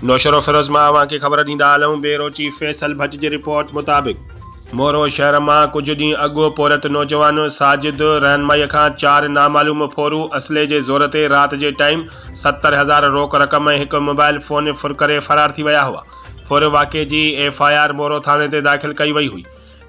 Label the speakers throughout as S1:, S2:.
S1: नौशरो फिरोज़ मां अवां खे ख़बर ॾींदा हलूं। Bureau chief Faisal Bhatt ji report मुताबिक़ मोरो शहर मां कुछ ॾींहं अॻु पोरत नौजवान साजिद रहनमाई खां 4 नामालूम फोरू असले जे ज़ोर ते रात जे टाइम 70,000 रोक रक़म ऐं हिकु मोबाइल फ़ोन फुर करे फ़रार थी विया हुआ। फुर वाक़े जी FIR मोरो थाने ते दाख़िल कई वई हुई।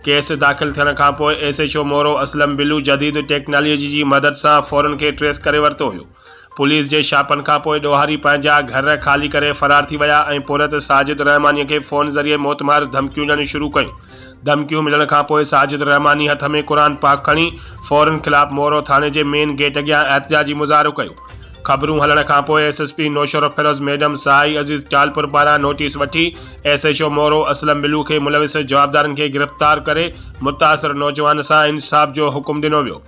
S1: केस दाख़िल थियण खां पोइ SHO मोरो असलम बिलू जदीद टेक्नोलॉजी जी मदद सां फ़ौरन खे ट्रेस करे वरितो हुयो। पुलिस जे छापनि खां पोइ ॾोहारी पंहिंजा घर ख़ाली करे फ़रार थी विया ऐं पोरत साजिद रहमानी खे फ़ोन ज़रिए मोतमार धमकियूं ॾियणु शुरू कयूं। धमकियूं मिलण खां पोइ साजिद रहमानी हथ में क़ुरान पाक खणी फ़ौरन ख़िलाफ़ मोरो थाने जे मेन गेट अॻियां एहतिजाजी मुज़ाहिरो कयो। ख़बरूं हलण खां पोइ SSP नौशरो फिरोज़ मैडम साई अज़ीज़ टालपुर पारां नोटिस वठी SHO मोरो असलम बिलू खे मुलविस जवाबदारनि खे गिरफ़्तार करे मुतासिर नौजवान सां इंसाफ़ जो हुकुम ॾिनो वियो।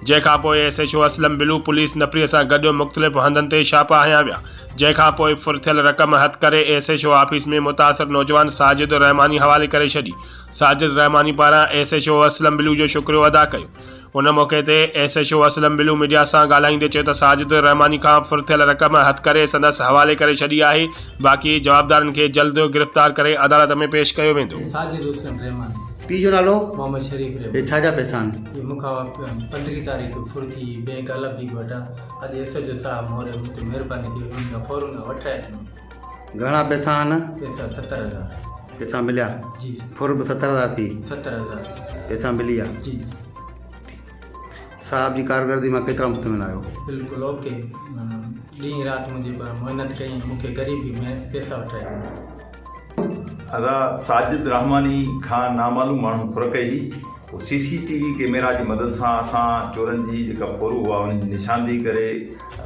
S1: जंहिंखां पोइ SHO असलम बिलू पुलिस नफ़रीअ सां गॾु मुख़्तलिफ़ हंधनि ते छापा हयां विया। जंहिंखां पोइ फुर थियल रक़म हथ करे SHO ऑफिस में मुतासिर नौजवान साजिद रहमानी हवाले करे छॾी। साजिद रहमानी पारां SHO असलम बिलू जो शुक्रियो अदा कयो। उन मौक़े ते SHO असलम बिलू मीडिया सां ॻाल्हाईंदे चयो त साजिद रहमानी खां फुर थियल रक़म हथ करे संदसि हवाले करे छॾी आहे। बाक़ी जवाबदारनि खे जल्द गिरफ़्तार करे अदालत में पेश कयो वेंदो।
S2: पी जो नालो
S3: मोहम्मद शरीफ
S2: छा जा पैसा आहिनि?
S3: ये मूंखां 15 तारीख़ फुर्ती बैंक अलॻि बि वठां अॼु SHO साहब मोरे मुझे महिरबानी की फ़ौरन वठाए।
S2: घणा पैसा आहिनि?
S3: पैसा 70,000
S2: पैसा मिलिया?
S3: जी।
S2: फुर 70,000 थी?
S3: 70,000
S2: पैसा मिली विया?
S3: जी।
S2: साहब जी कारकर्दगी मां केतिरा मुतमिन आहियो?
S3: बिल्कुलु ओके। ॾींहुं राति मुंहिंजी महिनत कई, मूंखे ग़रीबी में पैसा वठाए।
S4: अदा साजिद रहमानी खां नामालूम माण्हू फुर कई। CCTV कैमरा जी मदद सां असां चोरनि जी जेका फोरू हुआ उनजी निशानदेही करे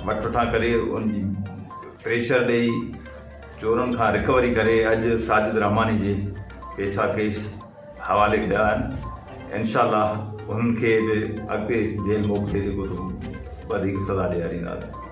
S4: वठ वठां करे उनजी प्रेशर ॾेई चोरनि खां रिकवरी करे अॼु साजिद रहमानी जे पैसा केस हवाले कया आहिनि। इंशाअल्लाह उन्हनि खे अॻिते जेल मोकिले जेको वधीक सज़ा ॾियारींदासीं।